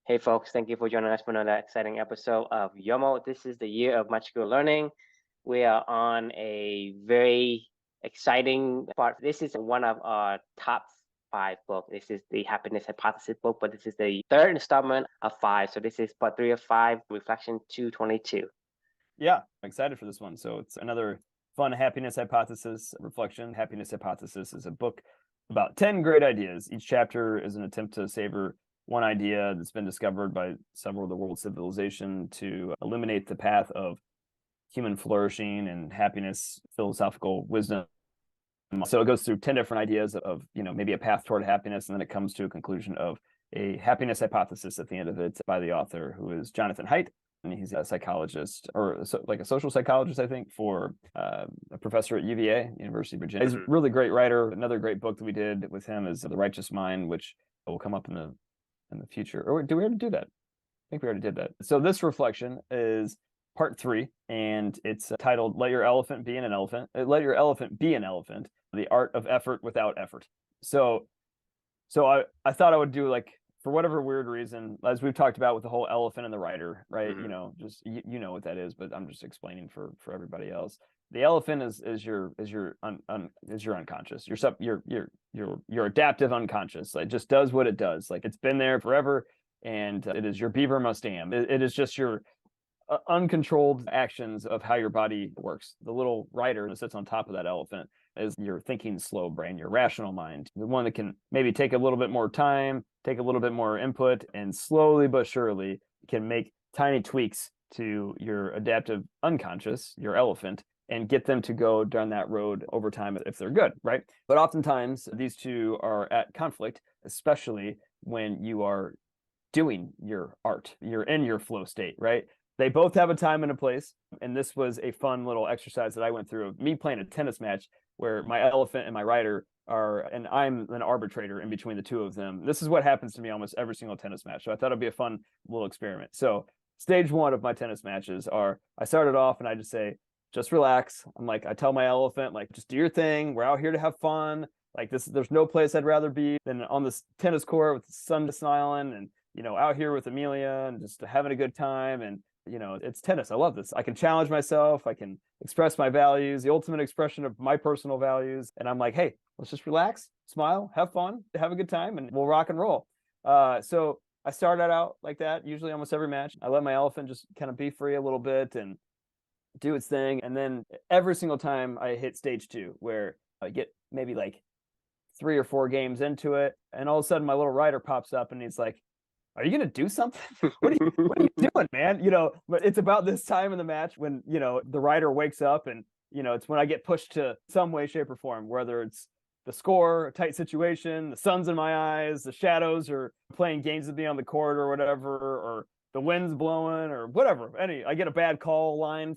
Hey folks, thank you for joining us for another exciting episode of YOML. This is the year of magical learning. We are on a very exciting part. This is one of our top 5 books. This is the Happiness Hypothesis book, but this is the third installment of 5. So this is part 3 of 5, Reflection 222. Yeah, I'm excited for this one. So it's another fun happiness hypothesis reflection. Happiness Hypothesis is a book about 10 great ideas. Each chapter is an attempt to savor one idea that's been discovered by several of the world's civilization to illuminate the path of human flourishing and happiness, philosophical wisdom. So it goes through 10 different ideas of maybe a path toward happiness, and then it comes to a conclusion of a happiness hypothesis at the end of it by the author, who is Jonathon Haidt. And he's a psychologist, or like a social psychologist, I think, for a professor at UVA, University of Virginia. He's a really great writer. Another great book that we did with him is The Righteous Mind, which will come up in the future. Or do we already do that? I think we already did that. So this reflection is part 3, and it's titled Let Your Elephant Be an Elephant. Let Your Elephant Be an Elephant, the Art of Effort Without Effort. So I thought I would do, like, for whatever weird reason, as we've talked about with the whole elephant and the rider, right? Mm-hmm. Just you know what that is, but I'm just explaining for everybody else. The elephant is your unconscious, your adaptive unconscious. Like, just does what it does. Like, it's been there forever, and it is your beaver must am. It is just your uncontrolled actions of how your body works. The little rider that sits on top of that elephant is your thinking slow brain, your rational mind, the one that can maybe take a little bit more time, take a little bit more input, and slowly but surely can make tiny tweaks to your adaptive unconscious, your elephant, and get them to go down that road over time if they're good, right? But oftentimes these two are at conflict, especially when you are doing your art, you're in your flow state, right? They both have a time and a place. And this was a fun little exercise that I went through of me playing a tennis match where my elephant and my rider are, and I'm an arbitrator in between the two of them. This is what happens to me almost every single tennis match. So I thought it'd be a fun little experiment. So stage 1 of my tennis matches are, I started off and I just say, just relax. I'm like, I tell my elephant, like, just do your thing. We're out here to have fun. Like, there's no place I'd rather be than on this tennis court with the sun smiling and, out here with Amelia and just having a good time. And it's tennis. I love this. I can challenge myself. I can express my values, the ultimate expression of my personal values. And I'm like, hey, let's just relax, smile, have fun, have a good time, and we'll rock and roll. So I started out like that, usually almost every match. I let my elephant just kind of be free a little bit and do its thing. And then every single time I hit stage 2, where I get maybe like 3 or 4 games into it, and all of a sudden my little rider pops up and he's like, are you going to do something? What are you doing, man? But it's about this time in the match when, the rider wakes up and, it's when I get pushed to some way, shape, or form, whether it's the score, a tight situation, the sun's in my eyes, the shadows are playing games with me on the court or whatever, or the wind's blowing or whatever. I get a bad line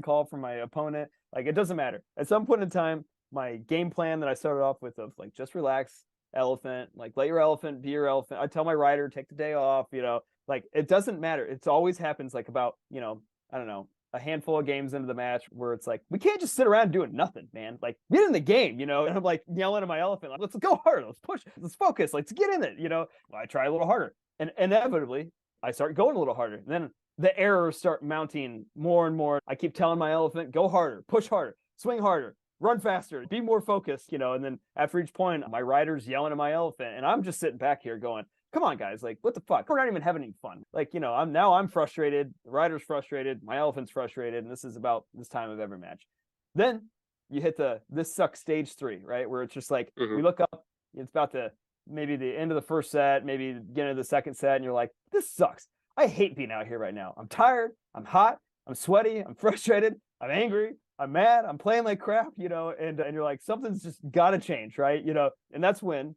call from my opponent. Like, it doesn't matter. At some point in time, my game plan that I started off with of, like, just relax, elephant, like, let your elephant be your elephant. I tell my rider, take the day off, like, it doesn't matter. It always happens like about, I don't know, a handful of games into the match where it's like, we can't just sit around doing nothing, man. Like, get in the game, and I'm like yelling at my elephant, like, let's go hard, let's push, let's focus, let's get in it, Well, I try a little harder, and inevitably I start going a little harder. And then the errors start mounting more and more. I keep telling my elephant, go harder, push harder, swing harder, run faster, be more focused, and then after each point, my rider's yelling at my elephant, and I'm just sitting back here going, come on, guys, like, what the fuck? We're not even having any fun. Like, I'm frustrated, the rider's frustrated, my elephant's frustrated, and this is about this time of every match. Then you hit this sucks stage 3, right? Where it's just like, we look up, it's about maybe the end of the first set, maybe the beginning of the second set, and you're like, this sucks. I hate being out here right now. I'm tired, I'm hot, I'm sweaty, I'm frustrated, I'm angry, I'm mad, I'm playing like crap, and you're like, something's just got to change, right? And that's when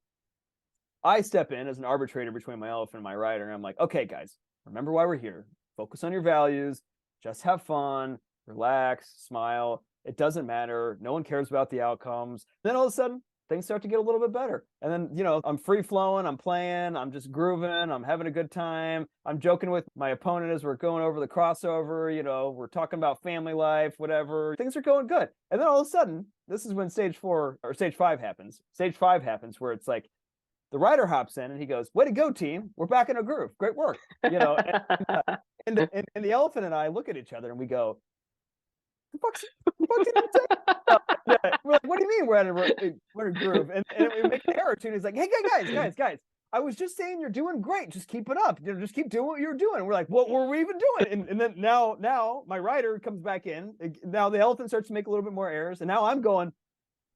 I step in as an arbitrator between my elephant and my rider, and I'm like, okay, guys, remember why we're here. Focus on your values, just have fun, relax, smile. It doesn't matter. No one cares about the outcomes. Then all of a sudden, things start to get a little bit better. And then, I'm free flowing, I'm playing, I'm just grooving, I'm having a good time. I'm joking with my opponent as we're going over the crossover, we're talking about family life, whatever. Things are going good. And then all of a sudden, this is when stage 4 or stage 5 happens. Stage 5 happens where it's like, The rider hops in and he goes, "Way to go, team! We're back in a groove. Great work." You know, and the elephant and I look at each other and we go, "The fuck's did you say?" Yeah, we're like, "What do you mean we're in a groove?" And we make an error too. And he's like, "Hey, guys! I was just saying you're doing great. Just keep it up. You know, just keep doing what you're doing." And we're like, "What were we even doing?" And then now my rider comes back in. Now the elephant starts to make a little bit more errors, and now I'm going,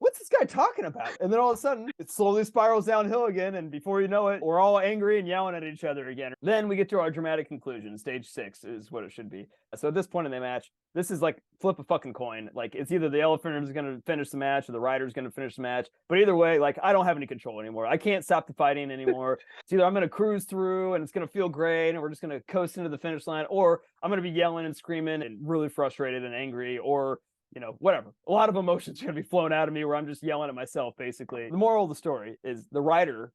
"What's this guy talking about?" And then all of a sudden, it slowly spirals downhill again. And before you know it, we're all angry and yelling at each other again. Then we get to our dramatic conclusion. Stage 6 is what it should be. So at this point in the match, this is like flip a fucking coin. Like it's either the elephant is going to finish the match or the rider's going to finish the match. But either way, like I don't have any control anymore. I can't stop the fighting anymore. It's either I'm going to cruise through and it's going to feel great and we're just going to coast into the finish line, or I'm going to be yelling and screaming and really frustrated and angry, or you know, whatever. A lot of emotions are going to be flown out of me where I'm just yelling at myself, basically. The moral of the story is the rider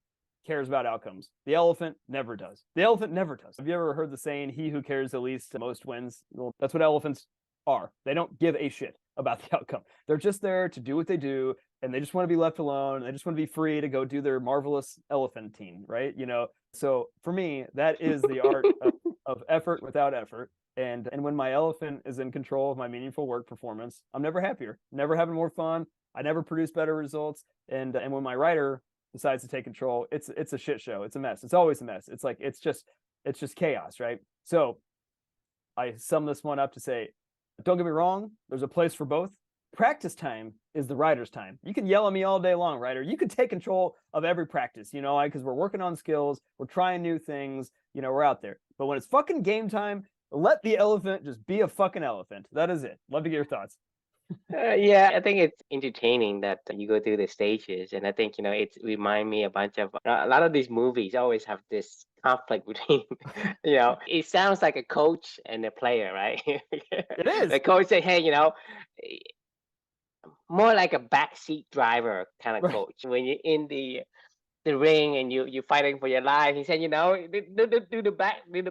cares about outcomes. The elephant never does. The elephant never does. Have you ever heard the saying, "He who cares the least the most wins"? Well, that's what elephants are. They don't give a shit about the outcome. They're just there to do what they do, and they just want to be left alone. They just want to be free to go do their marvelous elephantine, right? You know, so for me, that is the art of effort without effort. And when my elephant is in control of my meaningful work performance, I'm never happier, never having more fun. I never produce better results. And when my rider decides to take control, it's a shit show. It's a mess. It's always a mess. It's like it's just chaos, right? So I sum this one up to say, don't get me wrong, there's a place for both. Practice time is the rider's time. You can yell at me all day long, rider. You can take control of every practice, you know, because we're working on skills, we're trying new things, you know, we're out there. But when it's fucking game time, let the elephant just be a fucking elephant. That is it. Love to get your thoughts. Yeah, I think it's entertaining that you go through the stages, and I think it's remind me a bunch of a lot of these movies always have this conflict between, it sounds like a coach and a player, right? It is. The coach say, "Hey, more like a backseat driver kind of Right. coach when you're in the ring and you're fighting for your life." He said, do the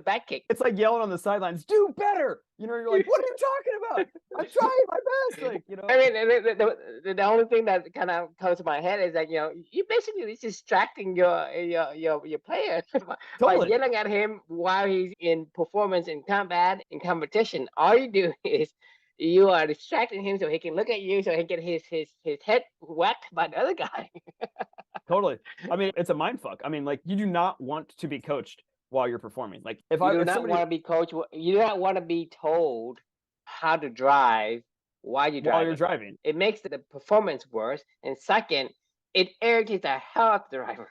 back kick." It's like yelling on the sidelines, "Do better." You know, you're like, "What are you talking about? I'm trying my best." Like, you know. I mean, the only thing that kind of comes to my head is that you basically distracting your player by Totally. yelling at him while he's in performance, in combat, in competition. All you do is you are distracting him so he can look at you, so he can get his head whacked by the other guy. Totally. I mean, it's a mind fuck. I mean, like, you do not want to be coached while you're performing. Like, if You do if not somebody want to be coached. You do not want to be told how to drive while you're while driving. you're driving, It makes the performance worse. And second, it irritates the hell out of the driver.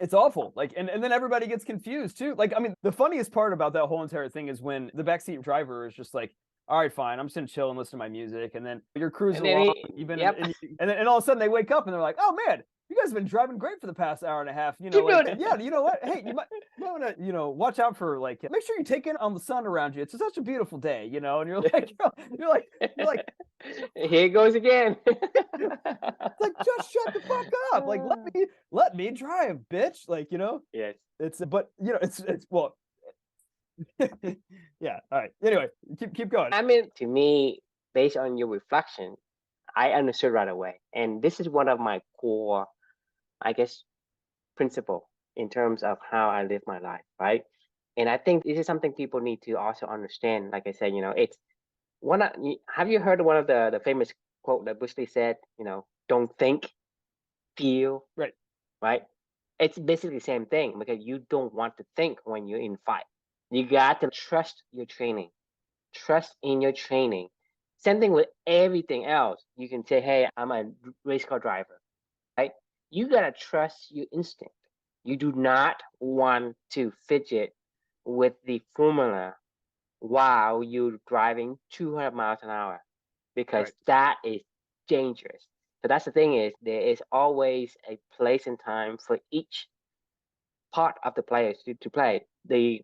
it's awful. Like, and then everybody gets confused too. Like, I mean, the funniest part about that whole entire thing is when the backseat driver is just like, "All right, fine, I'm just gonna chill and listen to my music," and then you're cruising along, Yep. and then all of a sudden they wake up and they're like, "Oh man, you guys have been driving great for the past hour and a half." You know, Keep like, doing it. yeah, you know what? Hey, you might want to, watch out for, like, make sure you take in on the sun around you. It's such a beautiful day, you know. And you're like, you're like, Here goes again. like, just shut the fuck up. Like, let me drive, bitch. Like, you know. Yes. But it's well. Yeah. All right. Anyway, keep going. I mean, to me, based on your reflection, I understood right away. And this is one of my core, I guess, principle in terms of how I live my life, right? And I think this is something people need to also understand. Like I said, it's have you heard of one of the famous quote that Bruce Lee said, "Don't think, feel," Right. right? It's basically the same thing because you don't want to think when you're in fight. You got to trust your training, trust in your training. Same thing with everything else. You can say, "Hey, I'm a race car driver," right? You got to trust your instinct. You do not want to fidget with the formula while you're driving 200 miles an hour because Right. that is dangerous. So that's the thing is there is always a place and time for each part of the players to play. I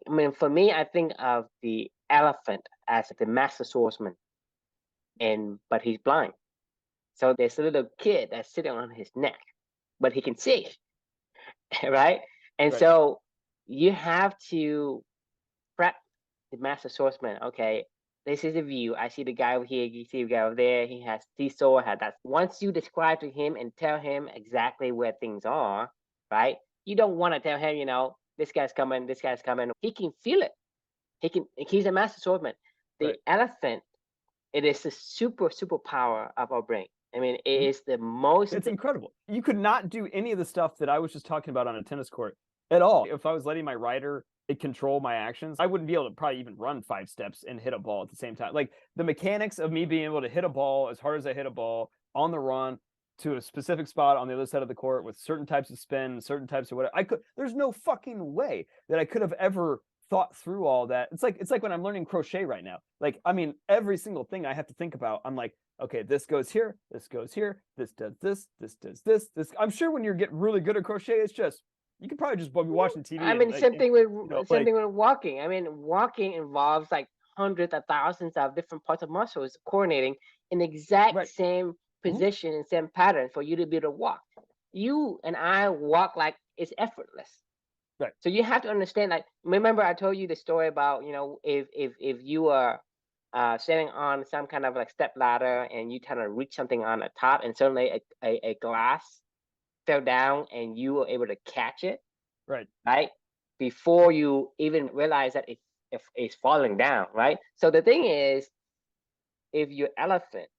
mean, for me, I think of the elephant as the master swordsman, but he's blind. So there's a little kid that's sitting on his neck, but he can see, right? And Right. so you have to prep the master swordsman. Okay, this is the view. I see the guy over here. You see the guy over there. He has this sword. Has that. Once you describe to him and tell him exactly where things are, right? You don't want to tell him, this guy's coming. This guy's coming. He can feel it. He's a master swordsman. The Right. elephant, it is the super power of our brain. I mean, it is the most. It's incredible. You could not do any of the stuff that I was just talking about on a tennis court at all. If I was letting my rider control my actions, I wouldn't be able to probably even run 5 steps and hit a ball at the same time. Like the mechanics of me being able to hit a ball as hard as I hit a ball on the run to a specific spot on the other side of the court with certain types of spin, certain types of whatever. There's no fucking way that I could have ever thought through all that. It's like when I'm learning crochet right now. Like, I mean, every single thing I have to think about, I'm like, okay, this goes here, this does this does this. I'm sure when you're getting really good at crochet, it's just, you could probably just be watching TV. I mean, same thing with walking. I mean, walking involves like hundreds of thousands of different parts of muscles coordinating in the exact same position and same pattern for you to be able to walk. You and I walk like it's effortless. Right. So you have to understand, like, remember I told you the story about, if you are standing on some kind of like step ladder and you kind of reach something on the top and suddenly a glass fell down and you were able to catch it. Right. Before you even realize that it's falling down. Right. So the thing is, if your elephant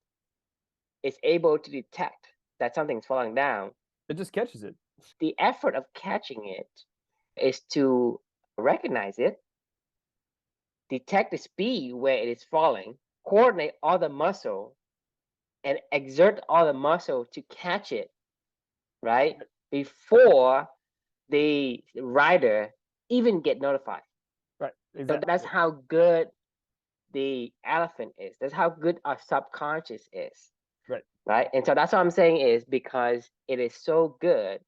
is able to detect that something's falling down, it just catches it. The effort of catching it is to recognize it, detect the speed where it is falling, coordinate all the muscle, and exert all the muscle to catch it, right? Before the rider even get notified. Right. Exactly. So that's how good the elephant is. That's how good our subconscious is. Right. Right. And so that's what I'm saying is, because it is so good,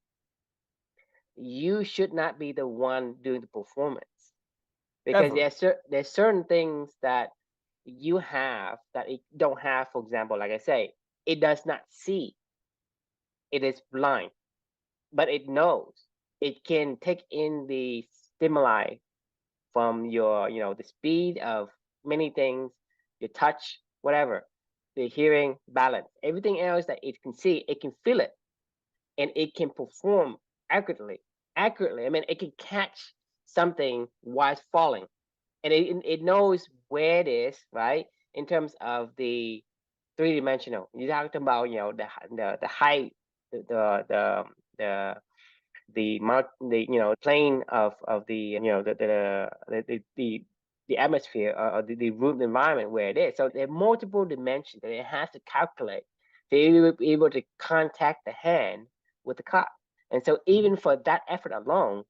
you should not be the one doing the performance, because there's certain things that you have that it don't have. For example, like I say, it does not see. It is blind, but it knows. It can take in the stimuli from your, the speed of many things, your touch, whatever, the hearing, balance, everything else that it can see, it can feel it, and it can perform accurately. I mean, it can catch something while it's falling, and it knows where it is, right? In terms of the 3-dimensional, you talked about, the height, the plane of the the atmosphere, or the room environment where it is. So there are multiple dimensions that it has to calculate to be able to contact the hand with the cup. And so even for that effort alone,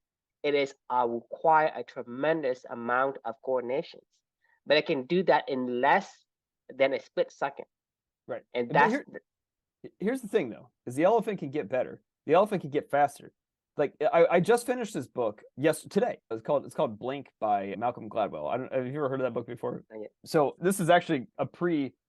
it is require a tremendous amount of coordinations. But it can do that in less than a split second. Right. And that's here's the thing though, is the elephant can get better. The elephant can get faster. Like I just finished this book today. It's called Blink by Malcolm Gladwell. Have you ever heard of that book before? Not yet. So this is actually a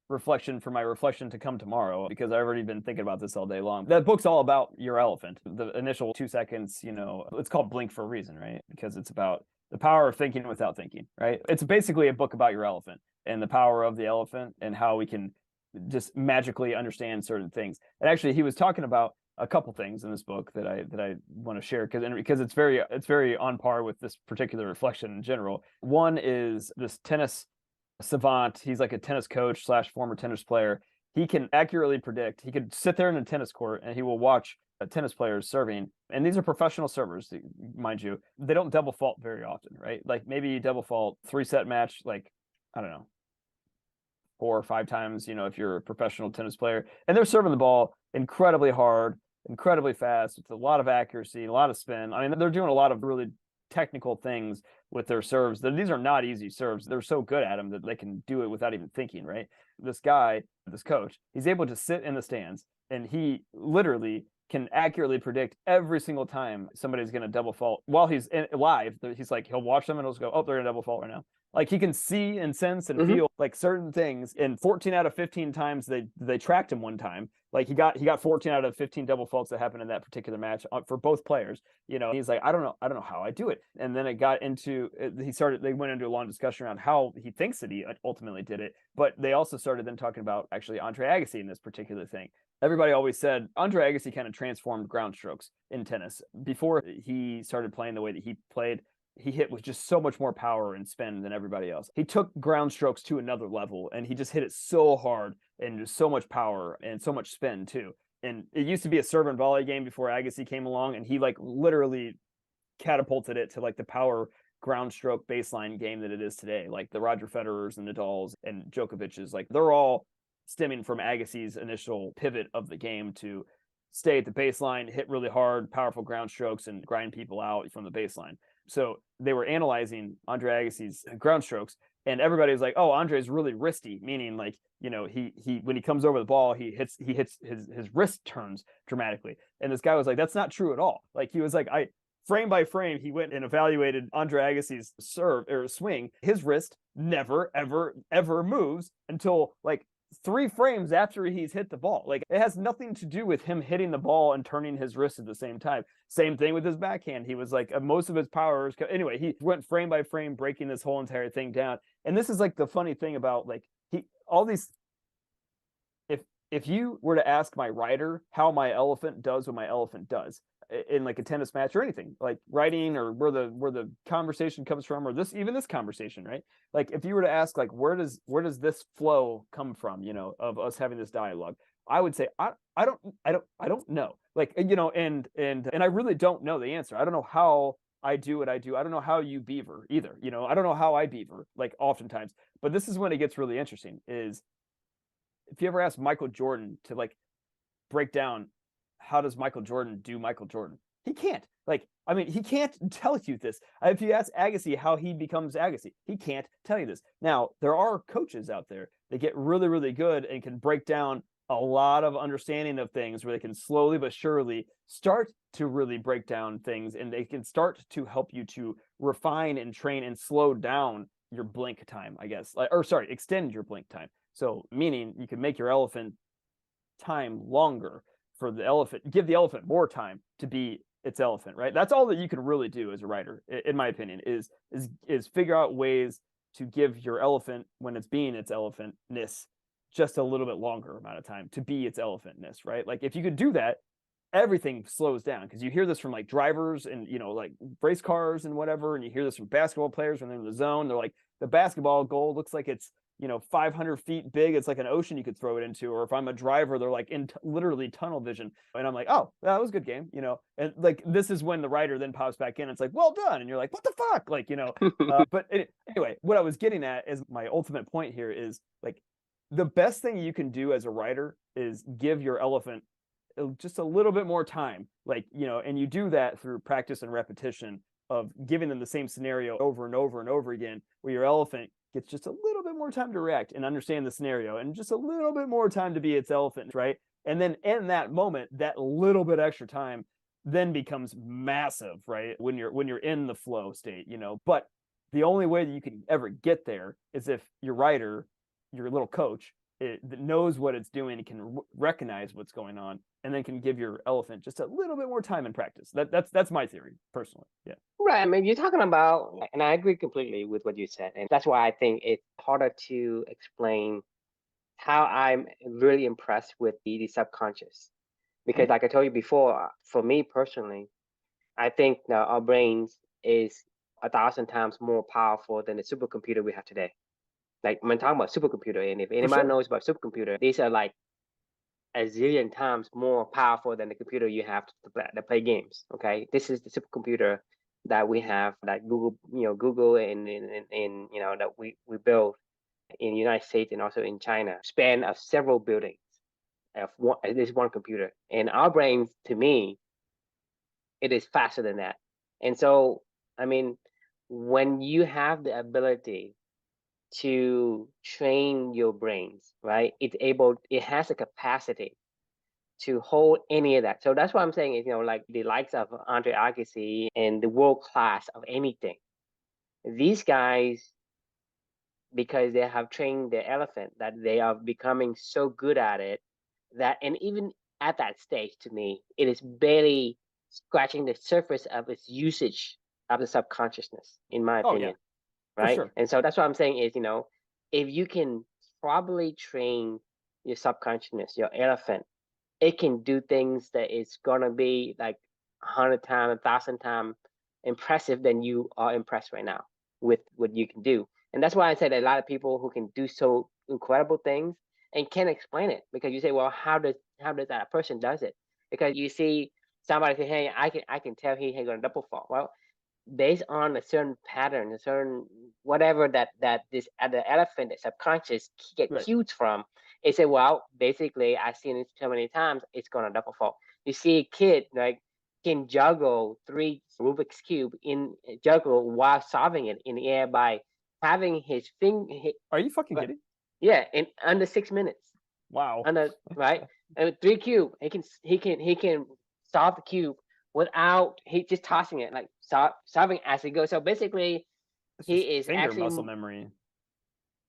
reflection for my reflection to come tomorrow, because I've already been thinking about this all day long. That book's all about your elephant. The initial 2 seconds, it's called Blink for a reason, right? Because it's about the power of thinking without thinking, right? It's basically a book about your elephant and the power of the elephant and how we can just magically understand certain things. And actually, he was talking about a couple things in this book that I want to share, because it's very on par with this particular reflection in general. One is this tennis savant. He's like a tennis coach / former tennis player. He can accurately predict. He could sit there in a tennis court and he will watch tennis players serving. And these are professional servers, mind you. They don't double fault very often, right? Like maybe you double fault 3-set match, like, I don't know, 4 or 5 times, if you're a professional tennis player. And they're serving the ball incredibly hard, incredibly fast, with a lot of accuracy, a lot of spin. I mean, they're doing a lot of really technical things with their serves. These are not easy serves. They're so good at them that they can do it without even thinking, right? This guy, this coach, he's able to sit in the stands, and he literally can accurately predict every single time somebody's going to double fault while he's live. He's like, he'll watch them and he'll just go, oh, they're going to double fault right now. Like he can see and sense and feel like certain things. And 14 out of 15 times they tracked him one time. Like he got 14 out of 15 double faults that happened in that particular match for both players. He's like, I don't know how I do it. And then it got into they went into a long discussion around how he thinks that he ultimately did it. But they also started then talking about actually Andre Agassi in this particular thing. Everybody always said Andre Agassi kind of transformed ground strokes in tennis. Before he started playing the way that he played, he hit with just so much more power and spin than everybody else. He took ground strokes to another level, and he just hit it so hard and just so much power and so much spin too. And it used to be a serve and volley game before Agassi came along, and he like literally catapulted it to like the power ground stroke baseline game that it is today. Like the Roger Federers and Nadals and Djokovic's, like they're all stemming from Agassi's initial pivot of the game to stay at the baseline, hit really hard, powerful ground strokes, and grind people out from the baseline. So they were analyzing Andre Agassi's ground strokes, and everybody's like, "Oh, Andre's really wristy," meaning like he when he comes over the ball, he hits his wrist turns dramatically. And this guy was like, "That's not true at all." Like he was like, frame by frame, he went and evaluated Andre Agassi's serve or swing. His wrist never, ever moves until like 3 frames after he's hit the ball. Like it has nothing to do with him hitting the ball and turning his wrist at the same time. Same thing with his backhand. He was like most of his power. Anyway, he went frame by frame, breaking this whole entire thing down. And this is like the funny thing about like all these. If you were to ask my rider how my elephant does what my elephant does in like a tennis match or anything, like writing or where the conversation comes from, or this conversation, right? Like if you were to ask like where does this flow come from, of us having this dialogue, I would say I don't know. Like and I really don't know the answer. I don't know how I do what I do. I don't know how you beaver either. I don't know how I beaver like oftentimes. But this is when it gets really interesting is if you ever ask Michael Jordan to like break down how does Michael Jordan do Michael Jordan, he can't. Like, I mean, he can't tell you this. If you ask Agassi how he becomes Agassi, he can't tell you this. Now, there are coaches out there that get really, really good and can break down a lot of understanding of things where they can slowly but surely start to really break down things, and they can start to help you to refine and train and slow down your blink time, I guess. Extend your blink time. So meaning you can make your elephant time longer for the elephant, give the elephant more time to be its elephant, right? That's all that you can really do as a writer, in my opinion, is figure out ways to give your elephant, when it's being its elephantness, just a little bit longer amount of time to be its elephantness, right? Like if you could do that, everything slows down, because you hear this from like drivers and like race cars and whatever, and you hear this from basketball players when they're in the zone. They're like, the basketball goal looks like it's 500 feet big. It's like an ocean you could throw it into. Or if I'm a driver, they're like in literally tunnel vision, and I'm like, oh, that was a good game, and like this is when the writer then pops back in. It's like, well done, and you're like, what the fuck, like but anyway, what I was getting at is my ultimate point here is like the best thing you can do as a writer is give your elephant just a little bit more time, like and you do that through practice and repetition of giving them the same scenario over and over and over again, where your elephant gets just a little bit more time to react and understand the scenario, and just a little bit more time to be its elephant, right? And then in that moment, that little bit extra time then becomes massive, right? When you're in the flow state, But the only way that you can ever get there is if your writer, your little coach, that knows what it's doing, and can recognize what's going on, and then can give your elephant just a little bit more time in practice. That's my theory personally. Yeah. Right. I mean, you're talking about, and I agree completely with what you said. And that's why I think it's harder to explain how I'm really impressed with the subconscious. Because like I told you before, for me personally, I think that our brains is 1,000 times more powerful than the supercomputer we have today. Like when talking about supercomputer, and if anybody knows about supercomputer, these are like a zillion times more powerful than the computer you have to play games. Okay, this is the supercomputer that we have, that Google and that we built in the United States and also in China, span of several buildings of this one computer. And our brains, to me, it is faster than that. And so, I mean, when you have the ability to train your brains, right, it has a capacity to hold any of that. So that's what I'm saying is, like the likes of Andre Agassi and the world class of anything. These guys, because they have trained the elephant, that they are becoming so good at it that, and even at that stage, to me, it is barely scratching the surface of its usage of the subconsciousness, in my Oh yeah, opinion, for right? sure. And so that's what I'm saying is, if you can properly train your subconsciousness, your elephant, it can do things that is gonna be like 100 times, 1,000 times impressive than you are impressed right now with what you can do. And that's why I said that a lot of people who can do so incredible things and can't explain it, because you say, well, how does that person does it? Because you see somebody say, hey, I can tell he ain't gonna double fall. Well, based on a certain pattern, a certain whatever that this the elephant, the subconscious get Right. cues from, it said, well, basically I've seen it so many times, it's gonna double fall. You see a kid like can juggle 3 Rubik's cube in juggle while solving it in the air by having his finger. Are you fucking kidding? Yeah, in under 6 minutes. Wow. Under right, and with 3 cube, he can solve the cube without he just tossing it, like solving as he goes. So basically, It's he just is finger actually muscle memory.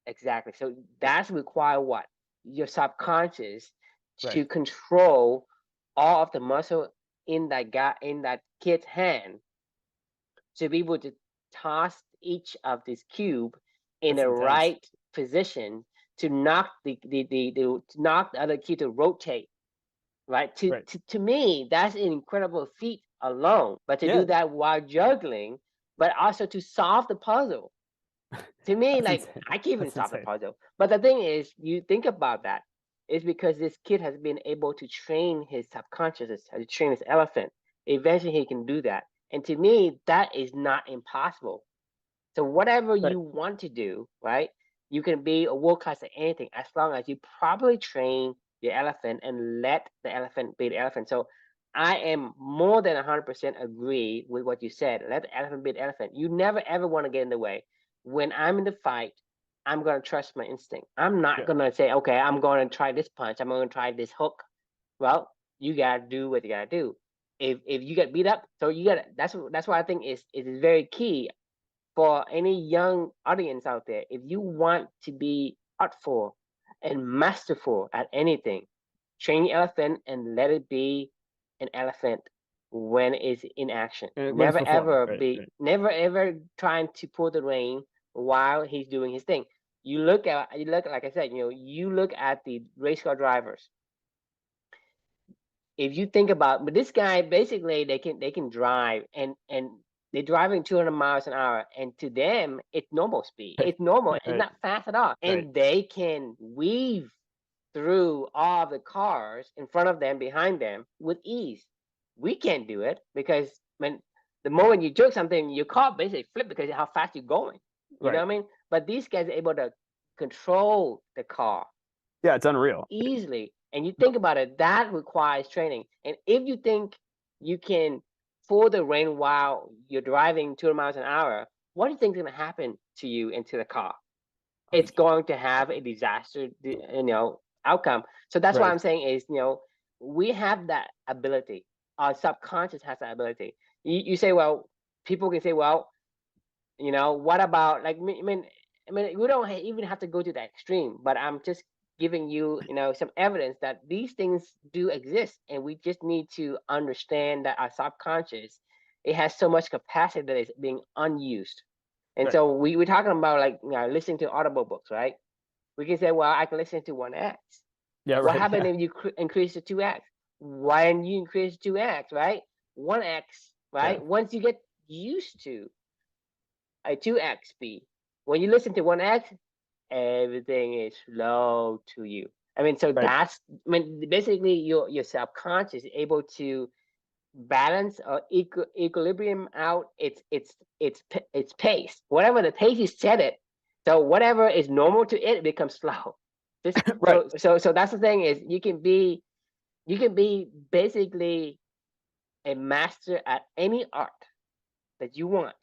exactly. So that's require what your subconscious to Right. control all of the muscle in that guy in that kid's hand to be able to toss each of this cube in That's the intense. right position to knock to knock the other cube to rotate. Right. Right. To me, that's an incredible feat alone. But to Yeah. do that while juggling, but also to solve the puzzle. To me, That's like insane. I can't even That's solve the insane. puzzle. But the thing is, you think about that, is because this kid has been able to train his subconscious, to train his elephant. Eventually he can do that. And to me, that is not impossible. So whatever Right. you want to do, right? You can be a world class at anything as long as you properly train the elephant and let the elephant be the elephant. So I am more than 100% agree with what you said. Let the elephant be the elephant. You never ever want to get in the way. When I'm in the fight, I'm gonna trust my instinct. I'm not Yeah. gonna say, okay, I'm gonna try this punch. I'm gonna try this hook. Well, you gotta do what you gotta do. If you get beat up, so you gotta. That's why I think it is very key for any young audience out there. If you want to be artful and masterful at anything, train your elephant and let it be an elephant when it's in action. When it's Never performing. ever Right. be, Right. never ever trying to pull the rein while he's doing his thing. You look like I said, you look at the race car drivers. If you think about, but this guy basically they can drive and they're driving 200 miles an hour, and to them it's normal speed. It's normal. It's Right. not fast at all, Right. and they can weave through all of the cars in front of them, behind them with ease. We can't do it because when the moment you jerk something, your car basically flip because of how fast you're going. You know Right. what I mean? But these guys are able to control the car Yeah, it's unreal. easily. And you think about it, that requires training. And if you think you can pull the rein while you're driving 200 miles an hour, what do you think is going to happen to you and to the car? It's going to have a disaster, outcome. So that's why Right. I'm saying is, we have that ability. Our subconscious has that ability. You say, well, people can say, well, what about like I mean, we don't even have to go to that extreme, but I'm just giving you, some evidence that these things do exist, and we just need to understand that our subconscious, it has so much capacity that is being unused. And Right. so we're talking about like listening to audible books, right? We can say, well, I can listen to 1x. Yeah. What Right. happened Yeah. if you increase to 2x? When you increase 2x, right? 1x, Yeah. right? Once you get used to a 2x speed. When you listen to 1x, everything is slow to you. I mean, so Right. basically your subconscious is able to balance or equilibrium out its pace. Whatever the pace you set it, so whatever is normal to it becomes slow. Just Right. so that's the thing is you can be basically a master at any art that you want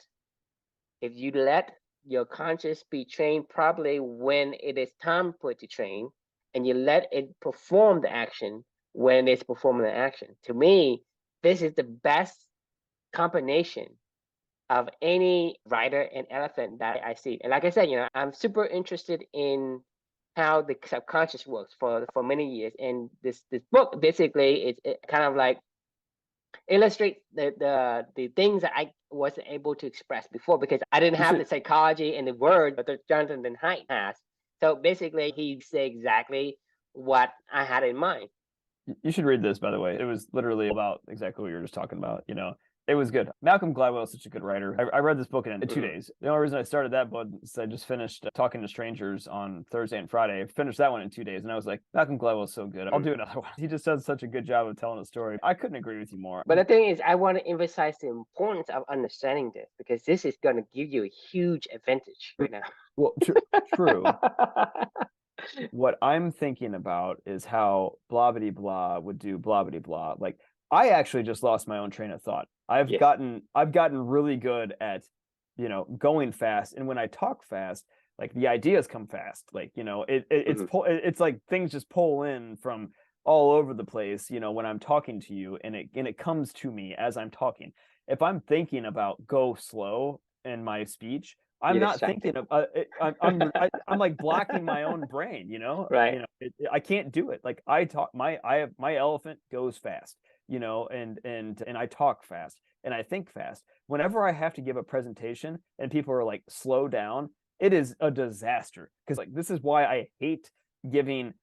if you let your conscious be trained properly when it is time for it to train, and you let it perform the action when it's performing an action. To me, this is the best combination of any writer and elephant that I see. And like I said, I'm super interested in how the subconscious works for many years. And this book basically is it kind of like illustrate the things that I wasn't able to express before because I didn't have the psychology and the word that Jonathan Haidt has. So basically, he said exactly what I had in mind. You should read this, by the way. It was literally about exactly what you were just talking about. It was good. Malcolm Gladwell is such a good writer. I read this book in 2 days. The only reason I started that book is I just finished Talking to Strangers on Thursday and Friday. I finished that one in 2 days, and I was like, Malcolm Gladwell is so good. I'll do another one. He just does such a good job of telling a story. I couldn't agree with you more. But the thing is, I want to emphasize the importance of understanding this because this is going to give you a huge advantage right now. Well, true. What I'm thinking about is how blah blah blah would do blah blah blah. Like I actually just lost my own train of thought. I've gotten really good at, going fast. And when I talk fast, like the ideas come fast. Like, it's like things just pull in from all over the place, when I'm talking to you, and it comes to me as I'm talking. If I'm thinking about go slow in my speech, I'm not thinking of I'm like blocking my own brain, Right. I can't do it. Like I talk my elephant goes fast, and I talk fast and I think fast. Whenever I have to give a presentation and people are like slow down, it is a disaster because like this is why I hate giving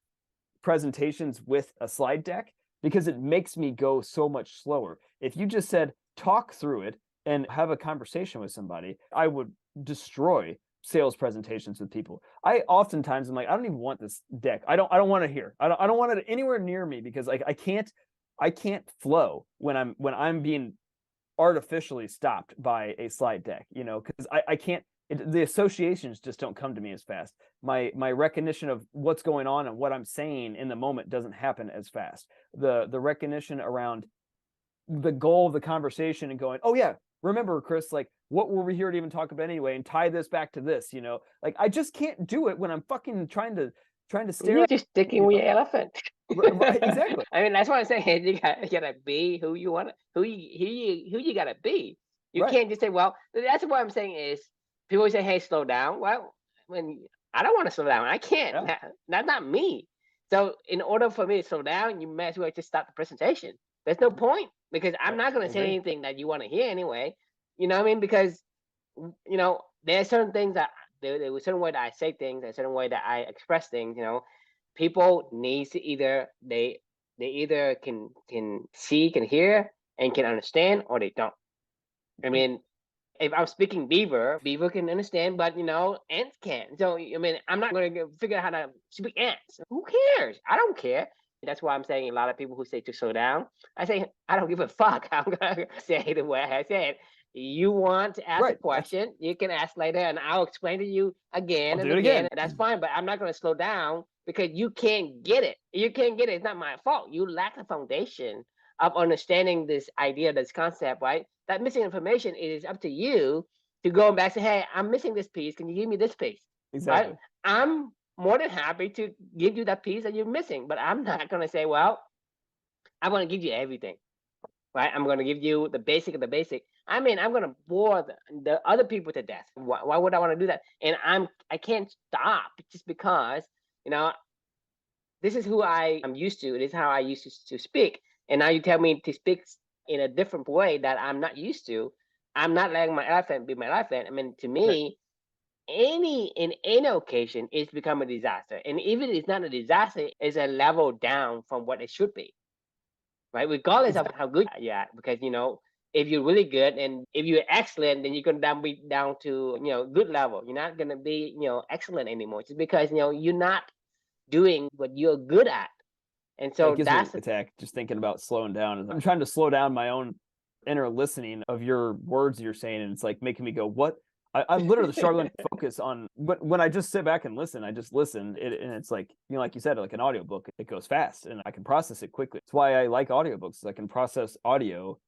presentations with a slide deck because it makes me go so much slower. If you just said talk through it and have a conversation with somebody, I would destroy sales presentations with people. I oftentimes am like, I don't even want this deck. I don't want to hear. I don't want it anywhere near me because like I can't flow when I'm being artificially stopped by a slide deck, because I can't. The associations just don't come to me as fast. My recognition of what's going on and what I'm saying in the moment doesn't happen as fast. The recognition around the goal of the conversation and going, oh yeah, remember, Chris, like what were we here to even talk about anyway, and tie this back to this, like I just can't do it when I'm fucking trying to stare. You're just sticking with your elephant. Right, exactly. I mean, that's why I'm saying you gotta be who you want, who you gotta be. You can't just say, well, that's what I'm saying is people say, hey, slow down. Well, when I don't want to slow down, I can't. Yeah. That's not me. So in order for me to slow down, you might as well just stop the presentation. There's no point because I'm not going to say anything that you want to hear anyway. You know what I mean? Because, there are certain things that there was a certain way that I say things, a certain way that I express things, people need to either, they either can see, can hear, and can understand, or they don't. I mean, if I'm speaking Beaver can understand, but ants can't. So I mean, I'm not going to figure out how to speak ants. Who cares? I don't care. That's why I'm saying a lot of people who say to slow down, I say I don't give a fuck. I'm gonna say the way I said. You want to ask a question, you can ask later, and I'll explain to you again and again. That's fine, but I'm not going to slow down because you can't get it. You can't get it. It's not my fault. You lack the foundation of understanding this idea, this concept, right? That missing information, it is up to you to go back and say, hey, I'm missing this piece. Can you give me this piece? Exactly. Right? I'm more than happy to give you that piece that you're missing, but I'm not going to say, well, I'm going to give you everything, right? I'm going to give you the basic of the basic. I mean, I'm going to bore the other people to death. Why would I want to do that? And I can't stop just because, this is who I am used to. It is how I used to speak. And now you tell me to speak in a different way that I'm not used to. I'm not letting my elephant be my elephant. I mean, to me, in any occasion, it's become a disaster. And even if it's not a disaster, it's a level down from what it should be, right? Regardless of how good you're at, because if you're really good and if you're excellent, then you're gonna be down to good level. You're not gonna be excellent anymore, just because you're not doing what you're good at. And so that's the attack. Just thinking about slowing down. I'm trying to slow down my own inner listening of your words you're saying, and it's like making me go, what? I'm literally struggling to focus on. But when I just sit back and listen, I just listen, and it's like like you said, like an audiobook, it goes fast, and I can process it quickly. That's why I like audiobooks. I can process audio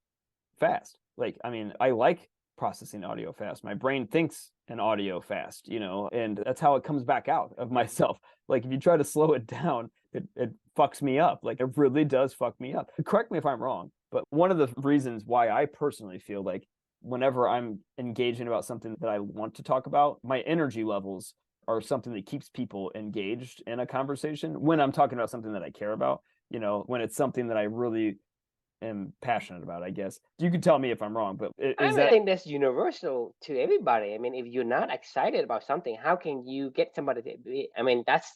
fast. Like, I mean, I like processing audio fast. My brain thinks an audio fast, and that's how it comes back out of myself. Like if you try to slow it down, it fucks me up. Like it really does fuck me up. Correct me if I'm wrong, but one of the reasons why I personally feel like whenever I'm engaging about something that I want to talk about, my energy levels are something that keeps people engaged in a conversation when I'm talking about something that I care about, when it's something that I really am passionate about, I guess. You can tell me if I'm wrong, but I think that's universal to everybody. I mean, if you're not excited about something, how can you get somebody to be, I mean, that's.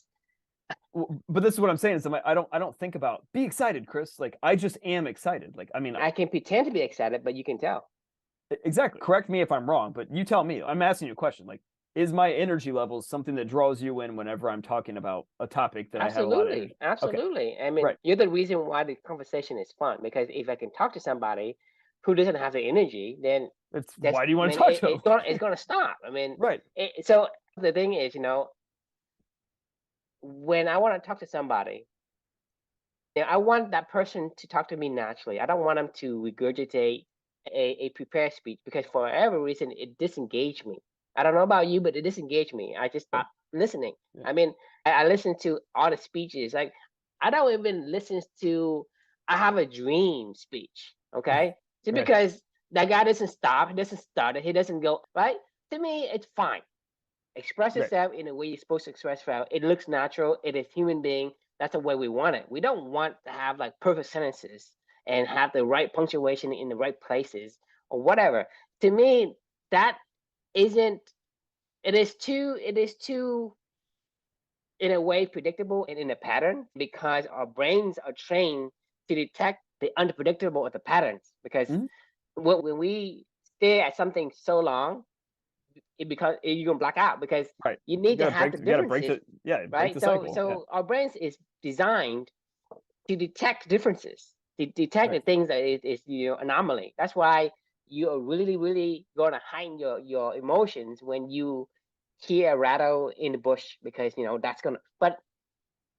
But this is what I'm saying is I don't think about be excited, Chris. Like I just am excited. Like, I mean, I can pretend to be excited, but you can tell. Exactly. Correct me if I'm wrong, but you tell me. I'm asking you a question. Like, is my energy levels something that draws you in whenever I'm talking about a topic that I have a lot of energy? Absolutely. Okay. I mean, Right. you're the reason why the conversation is fun, because if I can talk to somebody who doesn't have the energy, then why do you want to talk to them? It's going to stop. I mean, right. So the thing is, when I want to talk to somebody, I want that person to talk to me naturally. I don't want them to regurgitate a prepared speech, because for whatever reason it disengaged me. I don't know about you, but it disengaged me. I'm listening. Yeah. I mean, I listen to all the speeches. Like I don't even listen to I have a dream speech. Okay, just Right. because that guy doesn't stop, he doesn't stutter, he doesn't go right. To me, it's fine. Express Right. yourself in the way you're supposed to express yourself. It looks natural. It is human being. That's the way we want it. We don't want to have like perfect sentences and have the right punctuation in the right places or whatever. To me, that isn't. It is too in a way predictable and in a pattern, because our brains are trained to detect the unpredictable of the patterns. Because when we stare at something so long, because you're gonna black out, because right. you need to have the differences. Break the cycle. So our brains is designed to detect differences, to detect the things that is anomaly. That's why you are really, really gonna heighten your emotions when you hear a rattle in the bush, because that's gonna. But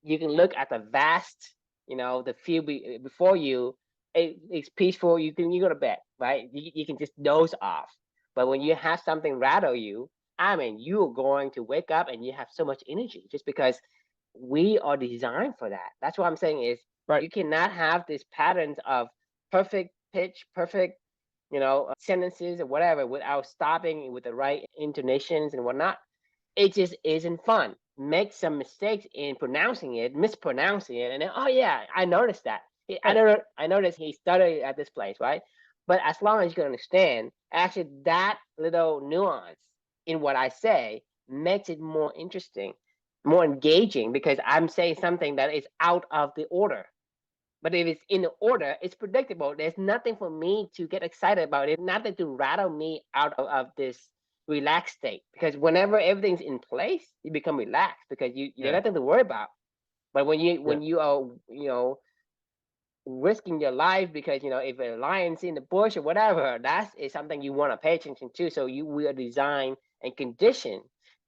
you can look at the vast, the field before you. It's peaceful. You go to bed, right? You can just doze off. But when you have something rattle you, I mean, you're going to wake up and you have so much energy, just because we are designed for that. That's what I'm saying is you cannot have these patterns of perfect pitch, perfect, sentences or whatever without stopping with the right intonations and whatnot. It just isn't fun. Make some mistakes in pronouncing it, mispronouncing it, and then, oh yeah, I noticed that. I noticed he stuttered at this place, right? But as long as you can understand, actually that little nuance in what I say makes it more interesting, more engaging, because I'm saying something that is out of the order. But if it's in the order, it's predictable. There's nothing for me to get excited about. It's nothing to rattle me out of this relaxed state. Because whenever everything's in place, you become relaxed, because you have nothing to worry about. But when you are risking your life, because if a lion's in the bush or whatever, that is something you want to pay attention to. So we are designed and conditioned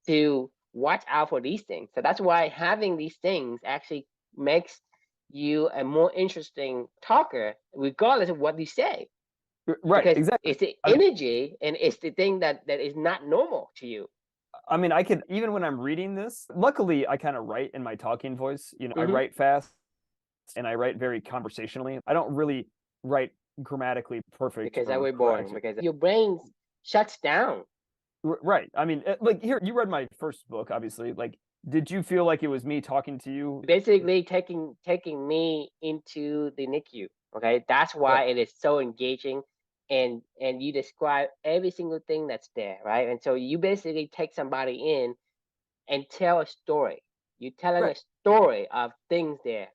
to watch out for these things. So that's why having these things actually makes you a more interesting talker, regardless of what you say. Right, because exactly. It's the energy, and it's the thing that is not normal to you. I mean, I could, even when I'm reading this, luckily I kind of write in my talking voice. I write fast and I write very conversationally. I don't really write grammatically perfect. Because that way boring, because your brain shuts down. Right. I mean, like here, you read my first book, obviously. Like, did you feel like it was me talking to you? Basically taking me into the NICU. Okay. That's why it is so engaging. And you describe every single thing that's there, right? And so you basically take somebody in and tell a story. You're telling a story of things there,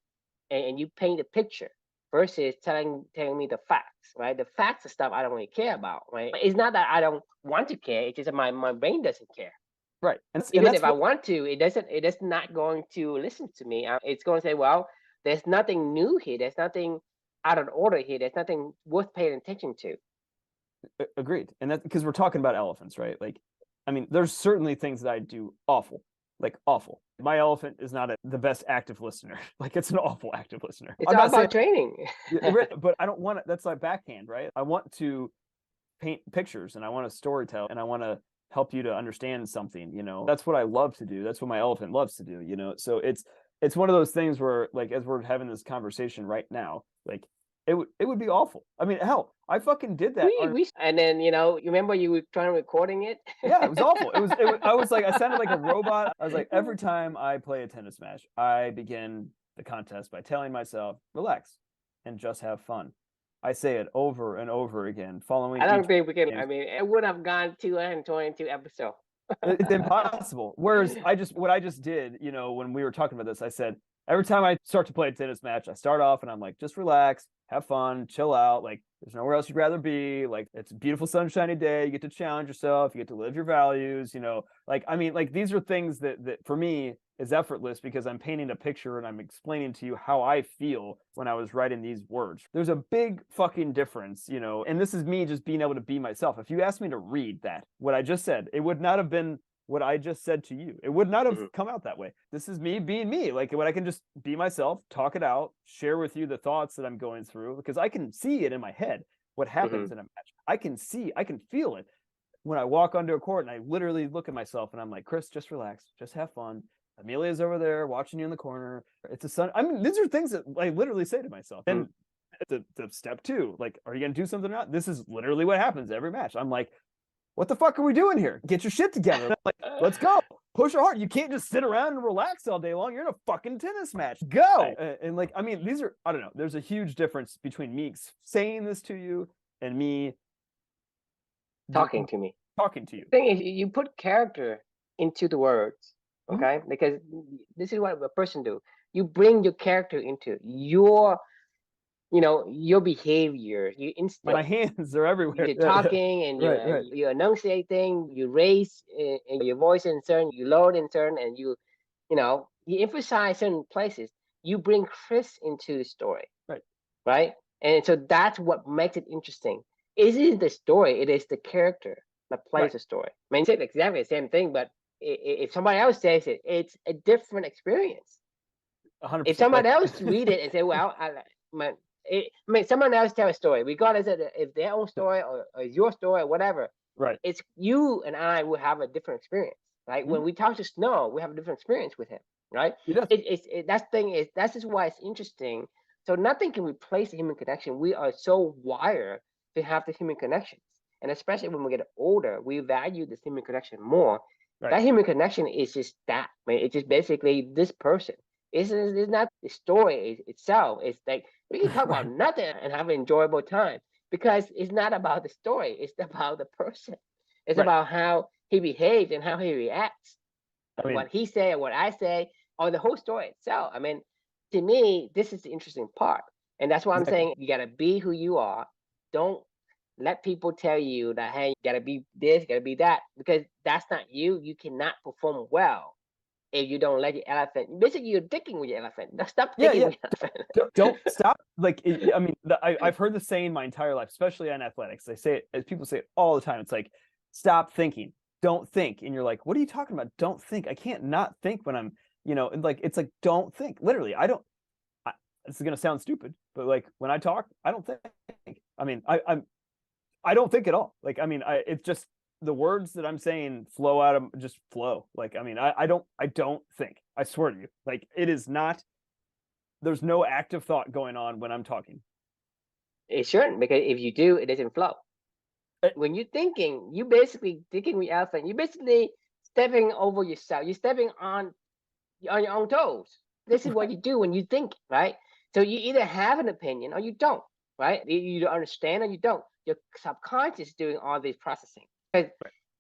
and you paint a picture versus telling me the facts, right? The facts are stuff I don't really care about, right? It's not that I don't want to care. It's just that my brain doesn't care. Right. Even if I want to, it is not going to listen to me. It's going to say, well, there's nothing new here. There's nothing out of order here. There's nothing worth paying attention to. Agreed. And that's because we're talking about elephants, right? Like, I mean, there's certainly things that I do awful, like awful. My elephant is not the best active listener. Like, it's an awful active listener. It's all about training. But I don't want it. That's like backhand, right? I want to paint pictures and I want to storytell and I want to help you to understand something, you know. That's what I love to do. That's what my elephant loves to do, you know. So it's one of those things where, like, as we're having this conversation right now, like it would be awful. I mean, hell, I fucking did that. And then, you know, you remember you were trying recording it? Yeah, it was awful. I was like, I sounded like a robot. I was like, every time I play a tennis match, I begin the contest by telling myself, relax and just have fun. I say it over and over again, following I don't each think we can. game. I mean, it would have gone 222 episodes. It's impossible. Whereas what I just did, you know, when we were talking about this, I said, every time I start to play a tennis match, I start off and I'm like, just relax, have fun, chill out. Like, there's nowhere else you'd rather be. Like, it's a beautiful sunshiny day. You get to challenge yourself. You get to live your values, you know. Like, I mean, like, these are things that for me is effortless because I'm painting a picture and I'm explaining to you how I feel when I was writing these words. There's a big fucking difference, you know, and this is me just being able to be myself. If you asked me to read that, what I just said, it would not have been what I just said to you. It would not have come out that way. This is me being me. Like, when I can just be myself, talk it out, share with you the thoughts that I'm going through, because I can see it in my head, what happens in a match. I can feel it when I walk onto a court and I literally look at myself and I'm like, Chris, just relax, just have fun. Amelia's over there watching you in the corner. It's a sun. I mean, these are things that I literally say to myself. And the step 2, like, are you going to do something or not? This is literally what happens every match. I'm like, what the fuck are we doing here? Get your shit together. Like, let's go. Push hard. You can't just sit around and relax all day long. You're in a fucking tennis match. Go. And like, I mean, these are, I don't know. There's a huge difference between me saying this to you and me talking to you. The thing is, you put character into the words, okay? Because this is what a person do. You bring your character into your, you know, your behavior, you instinct. My hands are everywhere. You're talking and you enunciate things, you raise your voice in certain, you lower it in certain, and you know, you emphasize certain places. You bring Chris into the story, right? And so that's what makes it interesting. It isn't the story; it is the character that plays the story. I mean, it's exactly the same thing, but if somebody else says it, it's a different experience. 100%. If somebody else read it and say, "Well, I mean, someone else tell a story, regardless of if their own story or your story or whatever. Right. It's you and I will have a different experience. Right. When we talk to Snow, we have a different experience with him. Right. That's just why it's interesting. So nothing can replace the human connection. We are so wired to have the human connections, and especially when we get older, we value this human connection more. Right. That human connection is just that. I mean, it's just basically this person. It's not the story itself. It's like we can talk about nothing and have an enjoyable time because it's not about the story. It's about the person. It's about how he behaves and how he reacts. I mean, what he say, what I say, or the whole story itself. I mean, to me, this is the interesting part. And that's why I'm saying you got to be who you are. Don't let people tell you that, hey, you got to be this, you got to be that, because that's not you. You cannot perform well if you don't let your elephant. Basically, you're dicking with your elephant. Stop dicking with your elephant. Don't stop. Like, I mean, I've heard the saying my entire life, especially on athletics. They say it, as people say it all the time. It's like, stop thinking, don't think. And you're like, what are you talking about? Don't think. I can't not think when I'm, you know, like, it's like, don't think. Literally, this is going to sound stupid, but like when I talk, I don't think. I mean, I don't think at all. Like, I mean, it's just, the words that I'm saying flow out of, just flow. Like, I mean, I don't think, I swear to you, like, it is not, there's no active thought going on when I'm talking. It shouldn't, because if you do, it doesn't flow. When you're thinking, you basically thinking with elephant, you're basically stepping over yourself. You're stepping on your own toes. This is what you do when you think, right? So you either have an opinion or you don't, right? You don't understand or you don't. Your subconscious is doing all this processing. Because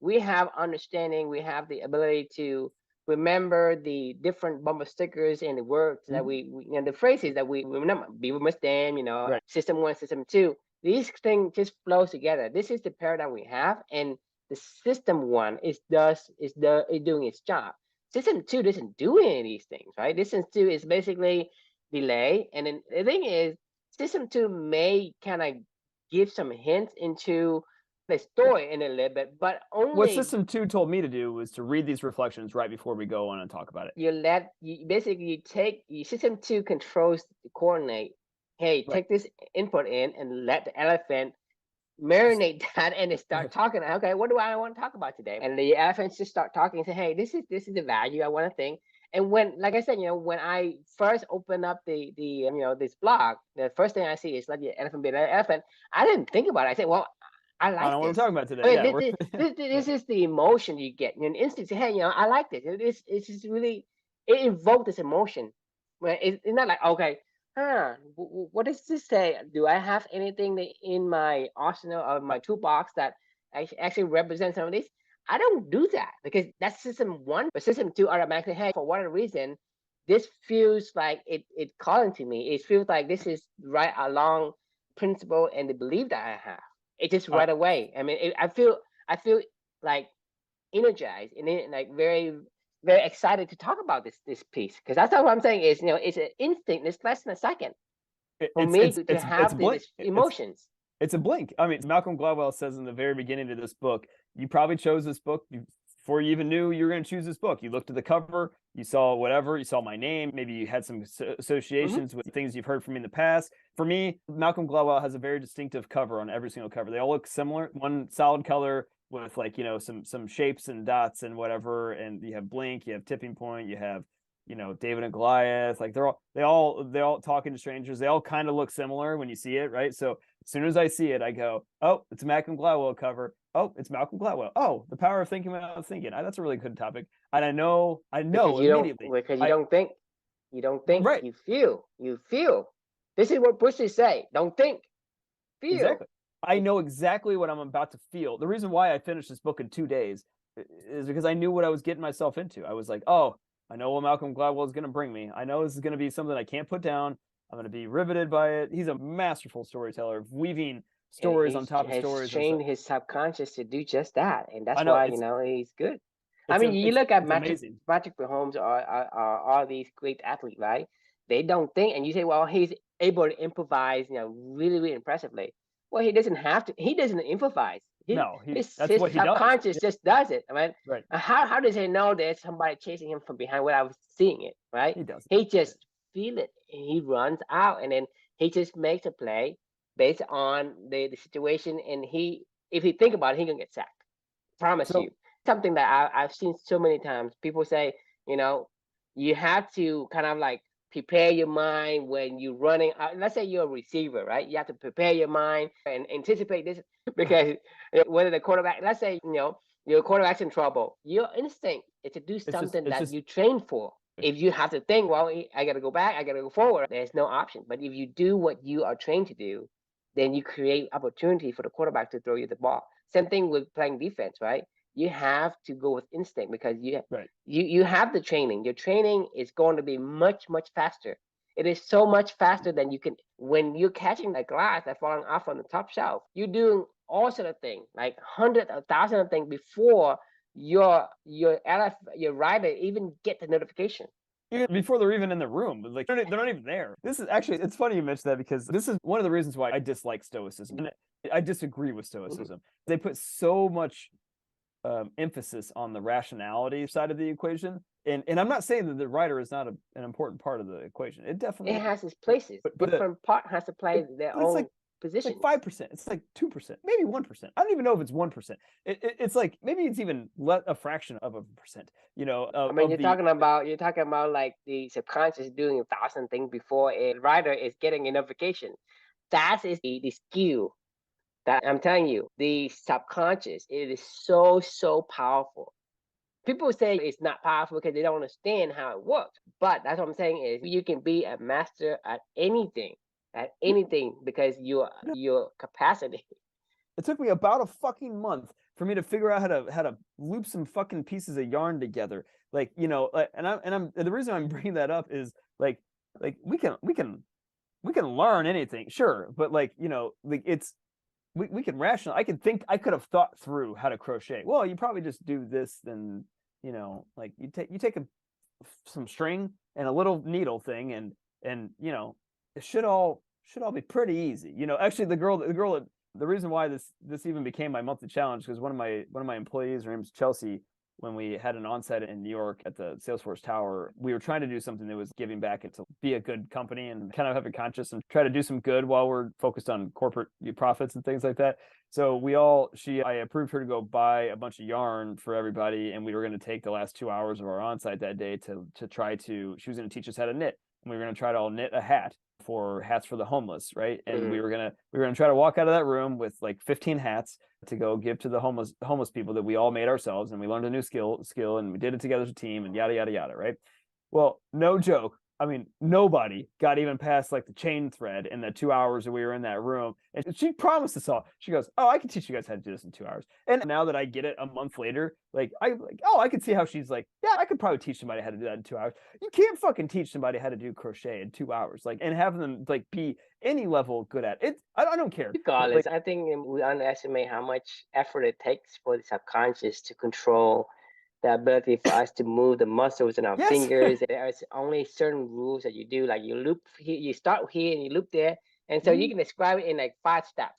we have understanding, we have the ability to remember the different bumper stickers and the words that we you know, the phrases that we remember. Be with them, you know, system 1, system 2. These things just flows together. This is the paradigm we have, and the system 1 is doing its job. System 2 doesn't do any of these things, right? System 2 is basically delay, and then the thing is, system 2 may kind of give some hints into the story in a little bit, but only what system 2 told me to do was to read these reflections right before we go on and talk about it. You take system 2 controls the coordinate. Hey, take this input in and let the elephant marinate that and then start talking. Okay, what do I want to talk about today? And the elephants just start talking and say, hey, this is the value I want to think. And when, like I said, when I first opened up the this blog, the first thing I see is let the elephant be an elephant. I didn't think about it. I said, well, I I like know what we're this. talking about today. I Yeah, mean, this is the emotion you get. An instant say, hey, I like this. It's just really, it invoked this emotion. It's not like, okay, what does this say? Do I have anything in my arsenal or my toolbox that actually represents some of these? I don't do that because that's system one. But system two automatically, hey, for whatever reason, this feels like it calling to me. It feels like this is right along principle and the belief that I have. It just right away. I mean, I feel like energized and like very excited to talk about this piece because that's what I'm saying is it's an instinct. It's less than a second for me to have these emotions. It's a blink. I mean, Malcolm Gladwell says in the very beginning of this book, you probably chose this book before you even knew you were going to choose this book. You looked at the cover, you saw whatever, you saw my name, maybe you had some associations with things you've heard from me in the past. For me, Malcolm Gladwell has a very distinctive cover on every single cover. They all look similar, one solid color with like, some shapes and dots and whatever. And you have Blink, you have Tipping Point, you have David and Goliath. Like they all talking to strangers. They all kind of look similar when you see it, right? So as soon as I see it, I go, oh, it's a Malcolm Gladwell cover. Oh, it's Malcolm Gladwell. Oh, the power of thinking without thinking. That's a really good topic. And I know because immediately. Because you don't think, right. You feel. This is what Bushes say. Don't think, feel. Exactly. I know exactly what I'm about to feel. The reason why I finished this book in 2 days is because I knew what I was getting myself into. I was like, oh, I know what Malcolm Gladwell is going to bring me. I know this is going to be something I can't put down. I'm going to be riveted by it. He's a masterful storyteller, weaving stories on top of stories. He's trained his subconscious to do just that, and that's know, why he's good. I mean, you look at Patrick Mahomes or all these great athletes, right? They don't think, and you say, well, he's able to improvise, really, really impressively. Well, he doesn't have to. He doesn't improvise. His subconscious just does it. I mean, right. How does he know there's somebody chasing him from behind without seeing it? Right? He does. He just feel it, and he runs out, and then he just makes a play based on the situation. And if he think about it, he gonna get sacked. Promise you. Something that I've seen so many times. People say, you have to kind of like prepare your mind when you're running. Let's say you're a receiver, right? You have to prepare your mind and anticipate this because whether the quarterback, let's say, your quarterback's in trouble, your instinct is to do something you train for. If you have to think, well, I got to go back, I got to go forward, there's no option. But if you do what you are trained to do, then you create opportunity for the quarterback to throw you the ball. Same thing with playing defense, right? You have to go with instinct because you have the training. Your training is going to be much, much faster. It is so much faster than you can. When you're catching a glass that's falling off on the top shelf, you're doing all sort of things, like hundreds of thousands of things before your rider even get the notification. Even before they're even in the room, like they're not even there. This is actually, it's funny you mentioned that because this is one of the reasons why I dislike Stoicism. And I disagree with Stoicism. They put so much emphasis on the rationality side of the equation. And I'm not saying that the writer is not an important part of the equation. It definitely has its places. But different part has to play their own position. It's like 5%. It's like 2%, maybe 1%. I don't even know if it's 1%. It's like maybe it's even a fraction of a percent. I mean, you're talking about like the subconscious doing 1,000 things before a writer is getting a notification. That is the skill. That I'm telling you, the subconscious, it is so powerful. People say it's not powerful because they don't understand how it works. But that's what I'm saying is you can be a master at anything because your capacity. It took me about a fucking month for me to figure out how to loop some fucking pieces of yarn together. Like, and the reason I'm bringing that up is like we can learn anything, sure, but like it's we can rational. I could have thought through how to crochet. Well, you probably just do this, then like you take some string and a little needle thing, and it should all be pretty easy. Actually, the reason why this even became my monthly challenge, because one of my employees, her name's Chelsea, when we had an onsite in New York at the Salesforce Tower. We were trying to do something that was giving back and to be a good company and kind of have a conscience and try to do some good while we're focused on corporate profits and things like that. So I approved her to go buy a bunch of yarn for everybody, and we were going to take the last 2 hours of our onsite that day to try to. She was going to teach us how to knit, and we were going to try to all knit a hat for hats for the homeless, right? And we were gonna try to walk out of that room with like 15 hats to go give to the homeless people that we all made ourselves, and we learned a new skill, and we did it together as a team, and yada yada yada, right? Well, no joke. I mean, nobody got even past like the chain thread in the 2 hours that we were in that room. And she promised us all. She goes, "Oh, I can teach you guys how to do this in 2 hours." And now that I get it a month later, I can see how she's like, "Yeah, I could probably teach somebody how to do that in 2 hours." You can't fucking teach somebody how to do crochet in 2 hours, like, and have them like be any level good at it. I don't care. Regardless, I think we underestimate how much effort it takes for the subconscious to control the ability for us to move the muscles in our Yes. fingers. There's only certain rules that you do, like you loop here, you start here and you loop there. And so you can describe it in like 5 steps.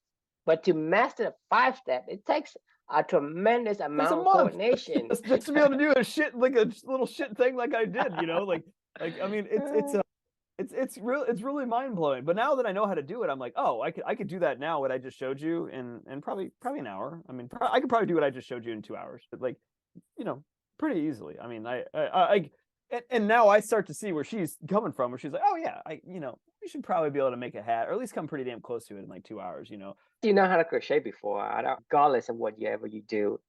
But to master the 5 step, it takes a tremendous amount of coordination. just to be able to do a little shit thing like I did, I mean, it's really mind blowing. But now that I know how to do it, I'm like, oh, I could do that now. What I just showed you in probably an hour. I mean, I could probably do what I just showed you in 2 hours, but like, pretty easily. I mean, and now I start to see where she's coming from, where she's like, oh yeah, we should probably be able to make a hat, or at least come pretty damn close to it in like 2 hours. You know how to crochet before, regardless of whatever you do,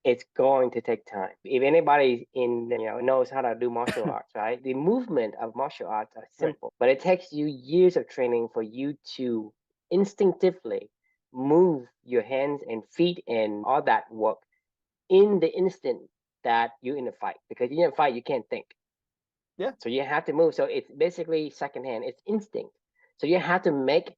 it's going to take time. If anybody knows how to do martial arts, right? The movement of martial arts are simple, but it takes you years of training for you to instinctively move your hands and feet and all that work in the instant that you're in a fight. Because in a fight, you can't think. Yeah. So you have to move. So it's basically secondhand. It's instinct. So you have to make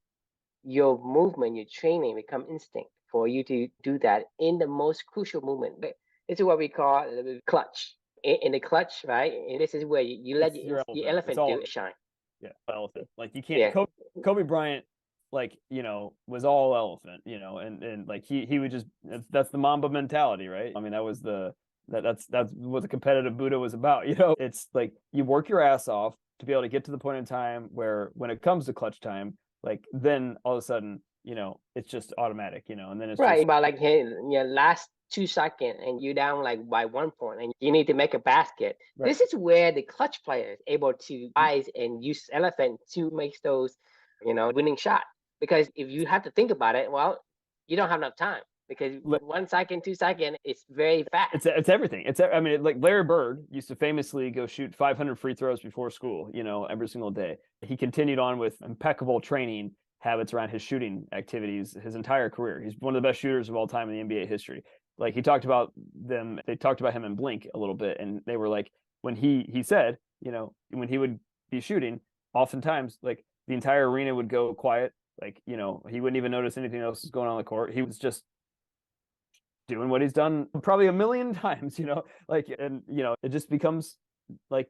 your movement, your training become instinct for you to do that in the most crucial moment. This is what we call the clutch. In the clutch, right? And this is where you let your elephant do shine. Yeah, elephant. Like you can't. Yeah. Kobe Bryant, was all elephant. And like he would just. That's the Mamba mentality, right? I mean, that's what the competitive Buddha was about. It's like you work your ass off to be able to get to the point in time where when it comes to clutch time, like then all of a sudden, it's just automatic, and then it's right. Just... About like your last 2 seconds and you're down like by 1 point and you need to make a basket. Right. This is where the clutch player is able to rise and use elephant to make those, winning shot. Because if you have to think about it, well, you don't have enough time. Because 1 second, 2 seconds, it's very fast. It's everything. I mean, like Larry Bird used to famously go shoot 500 free throws before school, every single day. He continued on with impeccable training habits around his shooting activities his entire career. He's one of the best shooters of all time in the NBA history. Like they talked about him in Blink a little bit, and they were like, when he said, when he would be shooting, oftentimes like the entire arena would go quiet. Like, he wouldn't even notice anything else was going on the court. He was just doing what he's done probably a million times, it just becomes like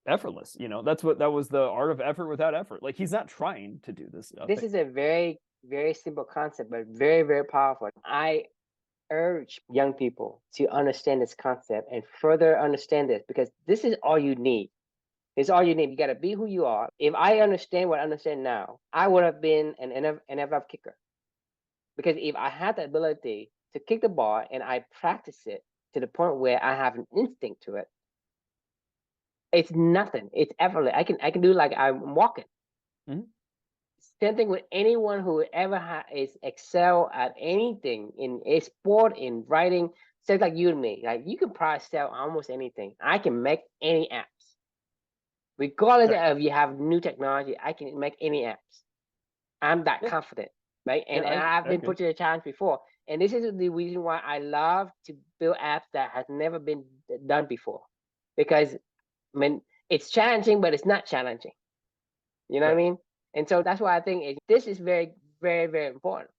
effortless. That was the art of effort without effort. Like he's not trying to do this stuff. This is a very, very simple concept, but very, very powerful. I urge young people to understand this concept and further understand this, because this is all you need. It's all you need. You got to be who you are. If I understand what I understand now, I would have been an NFL kicker. Because if I had the ability to kick the ball and I practice it to the point where I have an instinct to it, it's nothing. It's effortless. I can do like I'm walking. Mm-hmm. Same thing with anyone who ever is excel at anything in a sport, in writing. Just like you and me, like you can probably sell almost anything. I can make any apps, regardless of if you have new technology. I can make any apps. I'm that confident, right? And I've been put to the challenge before. And this is the reason why I love to build apps that has never been done before, because it's challenging, but it's not challenging. You know what I mean? And so that's why I think this is very, very, very important.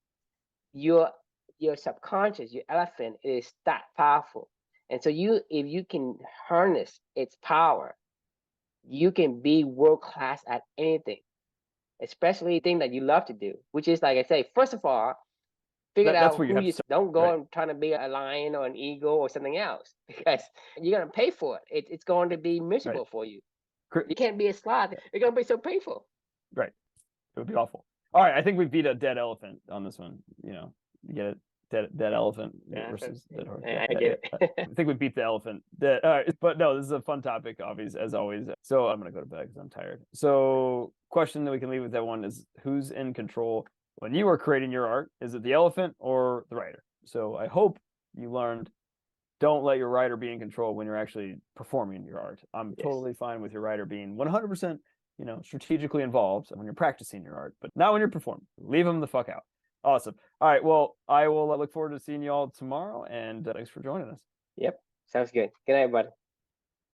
Your subconscious, your elephant, is that powerful. And so if you can harness its power, you can be world-class at anything, especially thing that you love to do, which is, like I say, first of all, Figure That's out where you who have you so, don't go right. and trying to be a lion or an eagle or something else because you're gonna pay for it. It's going to be Right. miserable for you. Cr- You can't be a sloth. It's gonna be so painful. Right. It would be awful. All right, I think we beat a dead elephant on this one. You know, you get it? Dead elephant Yeah, versus dead horse. I get I it. think we beat the elephant. All right, but no, this is a fun topic, obviously, as always. So I'm gonna go to bed because I'm tired. So question that we can leave with that one is, who's in control when you are creating your art? Is it the elephant or the writer? So I hope you learned, don't let your writer be in control when you're actually performing your art. I'm Yes. totally fine with your writer being 100%, strategically involved when you're practicing your art, but not when you're performing. Leave them the fuck out. Awesome. All right. Well, I will look forward to seeing you all tomorrow, and thanks for joining us. Yep. Sounds good. Good night, everybody.